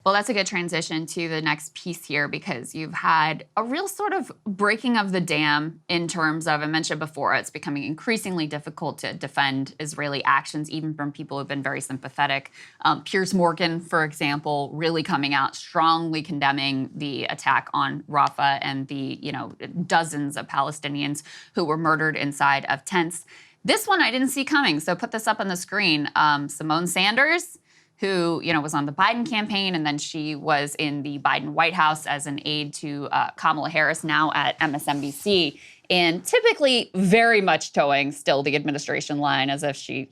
Well, that's a good transition to the next piece here, because you've had a real sort of breaking of the dam in terms of, I mentioned before, it's becoming increasingly difficult to defend Israeli actions, even from people who've been very sympathetic. Piers Morgan, for example, really coming out strongly condemning the attack on Rafah and the, dozens of Palestinians who were murdered inside of tents. This one I didn't see coming, so put this up on the screen. Simone Sanders, who, was on the Biden campaign, and then she was in the Biden White House as an aide to Kamala Harris, now at MSNBC, and typically very much towing still the administration line, as if she,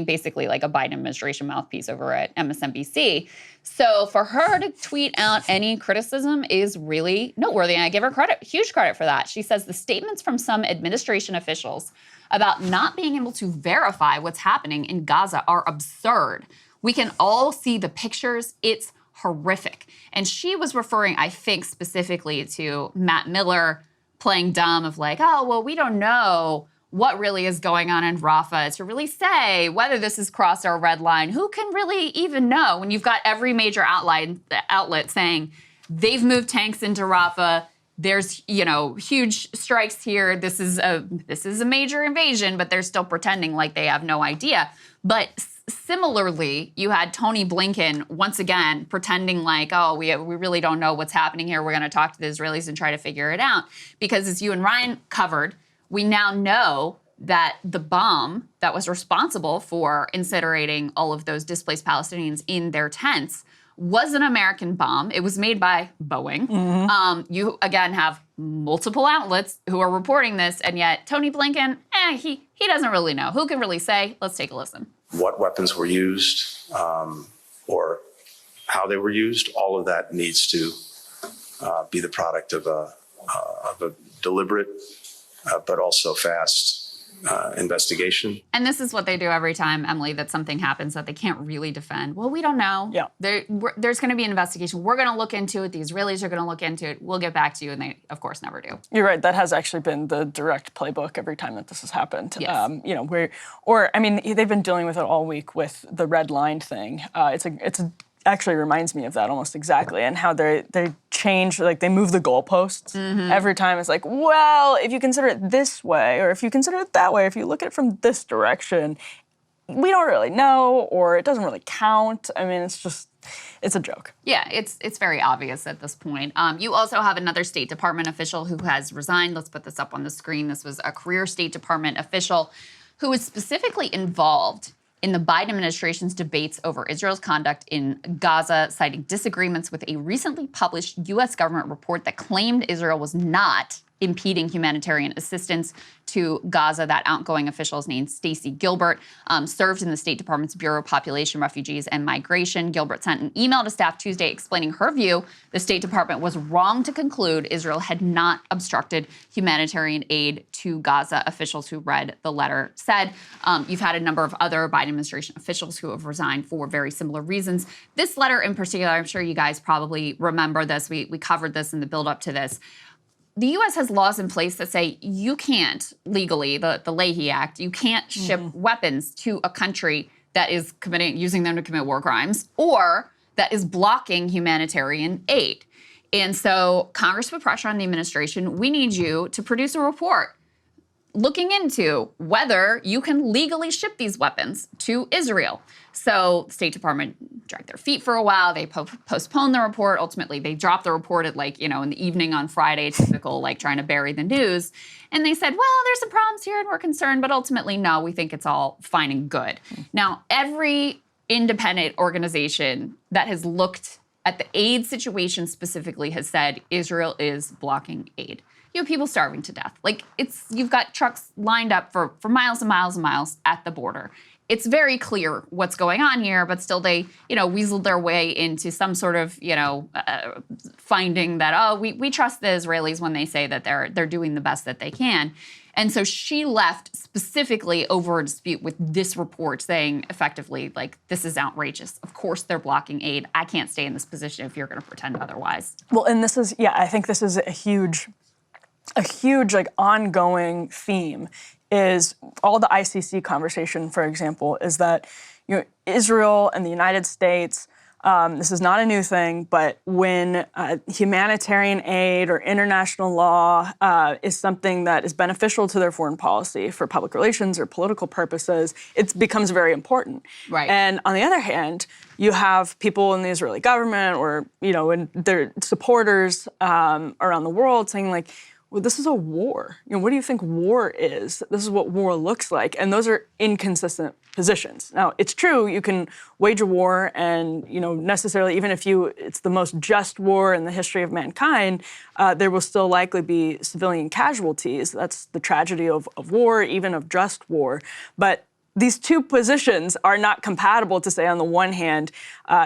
basically like a Biden administration mouthpiece over at MSNBC. So for her to tweet out any criticism is really noteworthy, and I give her credit, huge credit for that. She says the statements from some administration officials about not being able to verify what's happening in Gaza are absurd. We can all see the pictures. It's horrific. And she was referring, I think, specifically to Matt Miller playing dumb of like, oh, well, we don't know what really is going on in Rafah to really say whether this has crossed our red line. Who can really even know when you've got every major outlet saying they've moved tanks into Rafah, there's, huge strikes here, this is a major invasion, but they're still pretending like they have no idea. But similarly, you had Tony Blinken once again pretending like, oh, we really don't know what's happening here. We're going to talk to the Israelis and try to figure it out. Because as you and Ryan covered, we now know that the bomb that was responsible for incinerating all of those displaced Palestinians in their tents was an American bomb. It was made by Boeing. Mm-hmm. You, again, have multiple outlets who are reporting this, and yet Tony Blinken, he doesn't really know. Who can really say? Let's take a listen. What weapons were used or how they were used, all of that needs to be the product of a deliberate but also fast investigation. And this is what they do every time, Emily, that something happens that they can't really defend. Well, we don't know. Yeah. There's going to be an investigation. We're going to look into it. The Israelis are going to look into it. We'll get back to you. And they, of course, never do. You're right. That has actually been the direct playbook every time that this has happened. Yes. They've been dealing with it all week with the red line thing. It's actually reminds me of that almost exactly, and how they change, like they move the goalposts. Mm-hmm. Every time. It's like, well, if you consider it this way, or if you consider it that way, if you look at it from this direction, we don't really know, or it doesn't really count. I mean, it's a joke. Yeah, it's very obvious at this point. You also have another State Department official who has resigned. Let's put this up on the screen. This was a career State Department official who was specifically involved in the Biden administration's debates over Israel's conduct in Gaza, citing disagreements with a recently published U.S. government report that claimed Israel was not impeding humanitarian assistance to Gaza. That outgoing official is named Stacey Gilbert, served in the State Department's Bureau of Population, Refugees, and Migration. Gilbert sent an email to staff Tuesday explaining her view the State Department was wrong to conclude Israel had not obstructed humanitarian aid to Gaza. Officials who read the letter said. You've had a number of other Biden administration officials who have resigned for very similar reasons. This letter in particular, I'm sure you guys probably remember this. We covered this in the build-up to this. The U.S. has laws in place that say you can't legally, the Leahy Act, you can't ship weapons to a country that is using them to commit war crimes, or that is blocking humanitarian aid. And so Congress put pressure on the administration. We need you to produce a report looking into whether you can legally ship these weapons to Israel. So the State Department dragged their feet for a while. They postponed the report. Ultimately, they dropped the report at in the evening on Friday, typical, trying to bury the news. And they said, well, there's some problems here and we're concerned, but ultimately, no, we think it's all fine and good. Now, every independent organization that has looked at the aid situation specifically has said Israel is blocking aid. You have people starving to death. You've got trucks lined up for miles and miles and miles at the border. It's very clear what's going on here, but still they, weaseled their way into some sort of, finding that, we trust the Israelis when they say that they're doing the best that they can. And so she left specifically over a dispute with this report saying effectively, this is outrageous. Of course they're blocking aid. I can't stay in this position if you're going to pretend otherwise. Well, and this is, I think this is a huge ongoing theme is all the ICC conversation, for example, is that Israel and the United States This is not a new thing, but when humanitarian aid or international law is something that is beneficial to their foreign policy for public relations or political purposes, it becomes very important. Right. And on the other hand, you have people in the Israeli government or, and their supporters around the world saying like, well, this is a war. What do you think war is? This is what war looks like. And those are inconsistent positions. Now, it's true, you can wage a war and, necessarily, even if it's the most just war in the history of mankind, there will still likely be civilian casualties. That's the tragedy of war, even of just war. But these two positions are not compatible to say, on the one hand,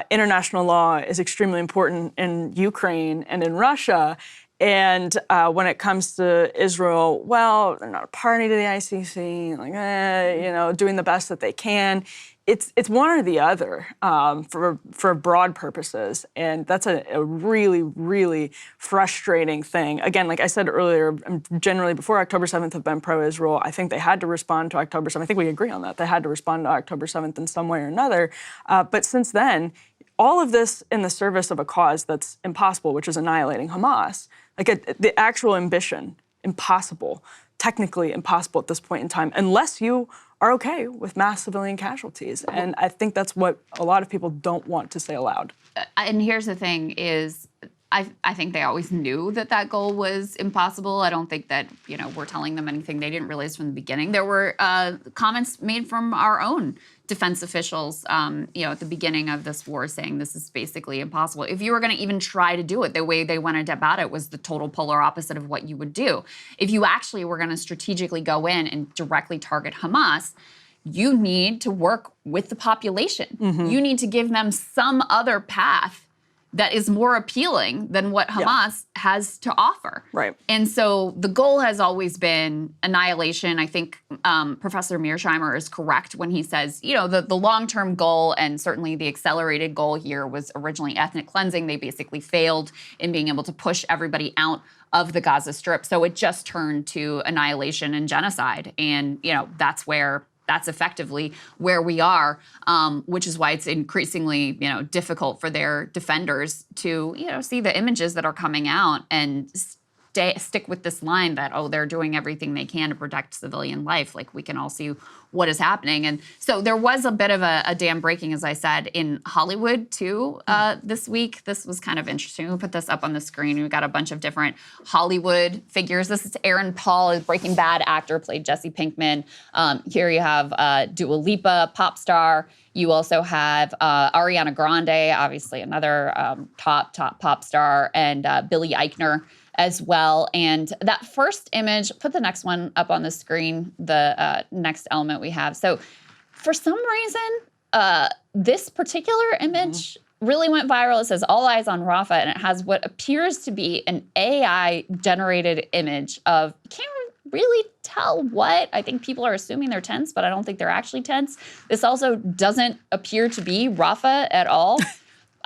international law is extremely important in Ukraine and in Russia, and when it comes to Israel, well, they're not a party to the ICC, doing the best that they can. It's one or the other for broad purposes, and that's a really, really frustrating thing. Again, like I said earlier, generally before October 7th have been pro-Israel. I think they had to respond to October 7th. I think we agree on that. They had to respond to October 7th in some way or another. But since then, all of this in the service of a cause that's impossible, which is annihilating Hamas. The actual ambition, impossible, technically impossible at this point in time, unless you are okay with mass civilian casualties. And I think that's what a lot of people don't want to say aloud. And here's the thing is, I think they always knew that goal was impossible. I don't think that, we're telling them anything they didn't realize from the beginning. There were comments made from our own defense officials, at the beginning of this war saying this is basically impossible. If you were going to even try to do it, the way they went about it was the total polar opposite of what you would do. If you actually were going to strategically go in and directly target Hamas, you need to work with the population. Mm-hmm. You need to give them some other path that is more appealing than what Hamas has to offer. Right. And so the goal has always been annihilation. I think Professor Mearsheimer is correct when he says, the long-term goal and certainly the accelerated goal here was originally ethnic cleansing. They basically failed in being able to push everybody out of the Gaza Strip. So it just turned to annihilation and genocide. And, that's effectively where we are, which is why it's increasingly, difficult for their defenders to, see the images that are coming out and stick with this line that, they're doing everything they can to protect civilian life. Like, we can all see what is happening. And so there was a bit of a dam breaking, as I said, in Hollywood, too, this week. This was kind of interesting. We'll put this up on the screen. We've got a bunch of different Hollywood figures. This is Aaron Paul, a Breaking Bad actor, played Jesse Pinkman. Here you have Dua Lipa, pop star. You also have Ariana Grande, obviously another top pop star, and Billy Eichner as well. And that first image, put the next one up on the screen, the next element we have. So for some reason, this particular image really went viral. It says all eyes on Rafah, and it has what appears to be an AI-generated image of, you can't really tell what. I think people are assuming they're tents, but I don't think they're actually tents. This also doesn't appear to be Rafah at all.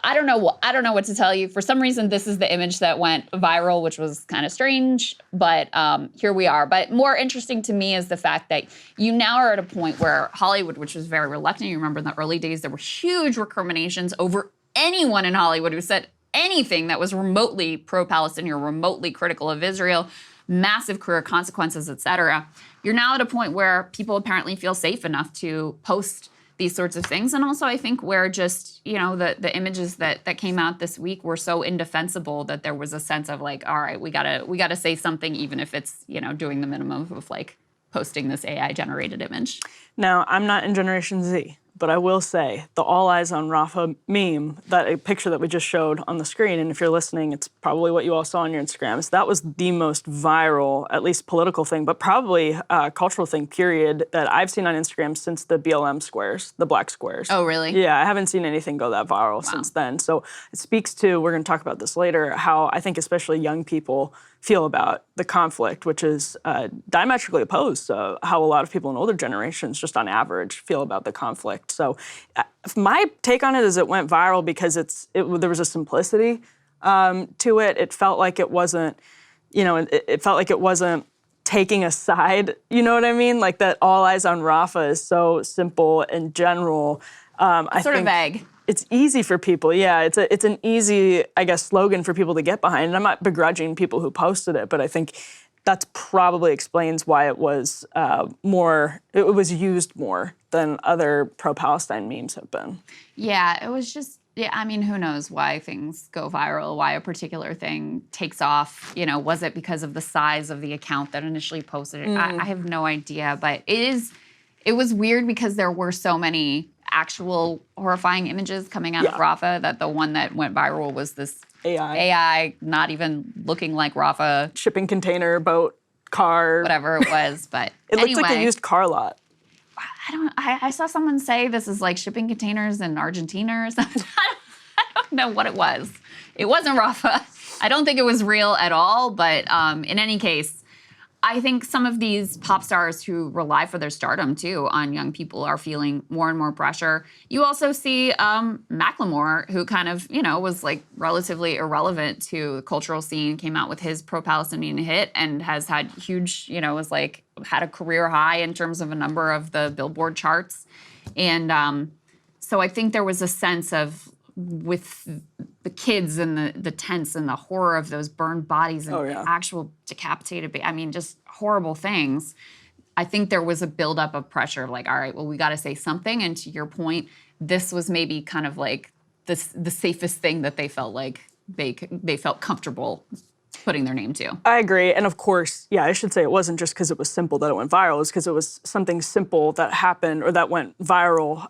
I don't know what to tell you. For some reason, this is the image that went viral, which was kind of strange, but here we are. But more interesting to me is the fact that you now are at a point where Hollywood, which was very reluctant, you remember in the early days, there were huge recriminations over anyone in Hollywood who said anything that was remotely pro-Palestinian or remotely critical of Israel, massive career consequences, et cetera. You're now at a point where people apparently feel safe enough to post these sorts of things. And also I think where just, the images that came out this week were so indefensible that there was a sense of like, all right, we gotta say something, even if it's, doing the minimum of like posting this AI generated image. Now, I'm not in Generation Z, but I will say the all eyes on Rafah meme, that a picture that we just showed on the screen, and if you're listening, it's probably what you all saw on your Instagrams. That was the most viral, at least political thing, but probably cultural thing, period, that I've seen on Instagram since the BLM squares, the black squares. Oh, really? Yeah, I haven't seen anything go that viral since then. So it speaks to, we're going to talk about this later, how I think especially young people feel about the conflict, which is diametrically opposed to how a lot of people in older generations, just on average, feel about the conflict. So my take on it is it went viral because there was a simplicity to it. It felt like it wasn't, it felt like it wasn't taking a side, you know what I mean? Like that all eyes on Rafah is so simple and general. Sort of vague. it's easy for people. Yeah, it's an easy, I guess, slogan for people to get behind. And I'm not begrudging people who posted it, but I think that's probably explains why it was it was used more than other pro-Palestine memes have been. Yeah, it was just, yeah, I mean, who knows why things go viral, why a particular thing takes off. You know, was it because of the size of the account that initially posted it? I have no idea, but it was weird because there were so many actual horrifying images coming out of Rafah that the one that went viral was this AI, not even looking like Rafah. Shipping container, boat, car. Whatever it was, but it looked like a used car lot. I saw someone say this is like shipping containers in Argentina or something. I don't know what it was. It wasn't Rafah. I don't think it was real at all, but in any case, I think some of these pop stars who rely for their stardom, too, on young people are feeling more and more pressure. You also see Macklemore, who kind of, was like relatively irrelevant to the cultural scene, came out with his pro-Palestinian hit and has had huge, had a career high in terms of a number of the Billboard charts. And so I think there was a sense of, with the kids and the tents and the horror of those burned bodies and actual decapitated, just horrible things. I think there was a buildup of pressure of like, all right, well, we got to say something. And to your point, this was maybe kind of like the safest thing that they felt like they felt comfortable putting their name to. I agree. And of course, I should say it wasn't just because it was simple that it went viral. It was because it was something simple that happened or that went viral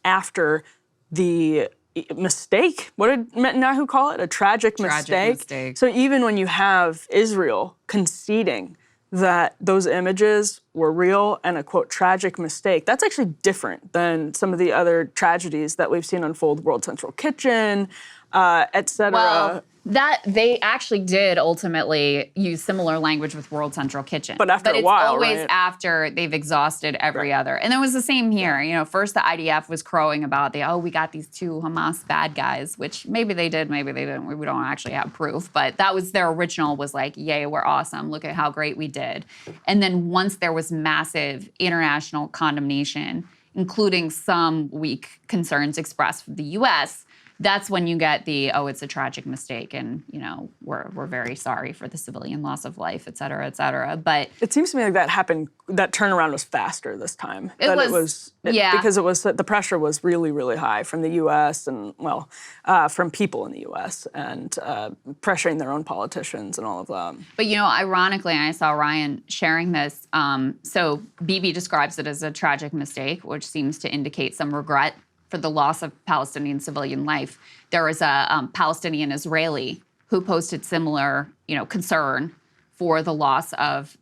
after the mistake. What did Netanyahu call it? A tragic mistake. So even when you have Israel conceding that those images were real and a, quote, tragic mistake, that's actually different than some of the other tragedies that we've seen unfold, World Central Kitchen, et cetera. Well, that they actually did ultimately use similar language with World Central Kitchen. But after a while, it's always after they've exhausted every other. And it was the same here. First the IDF was crowing about we got these 2 Hamas bad guys, which maybe they did, maybe they didn't. We don't actually have proof. But that was their original, was like, yay, we're awesome. Look at how great we did. And then once there was massive international condemnation, including some weak concerns expressed from the U.S., that's when you get it's a tragic mistake, and we're very sorry for the civilian loss of life, et cetera, et cetera. But it seems to me like that happened. That turnaround was faster this time. Because the pressure was really, really high from the U.S. and from people in the U.S. and pressuring their own politicians and all of that. But ironically, I saw Ryan sharing this. So Bibi describes it as a tragic mistake, which seems to indicate some regret for the loss of Palestinian civilian life. There was a Palestinian Israeli who posted similar, concern for the loss of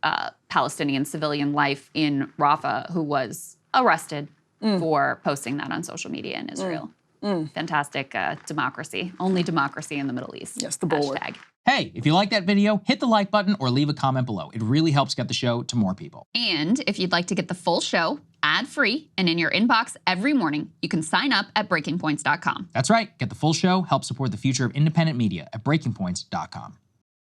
Palestinian civilian life in Rafah, who was arrested for posting that on social media in Israel. Fantastic democracy. Only democracy in the Middle East. Yes, the bulwark. Hashtag. Hey, if you like that video, hit the like button or leave a comment below. It really helps get the show to more people. And if you'd like to get the full show ad-free and in your inbox every morning, you can sign up at breakingpoints.com. That's right. Get the full show, help support the future of independent media at breakingpoints.com.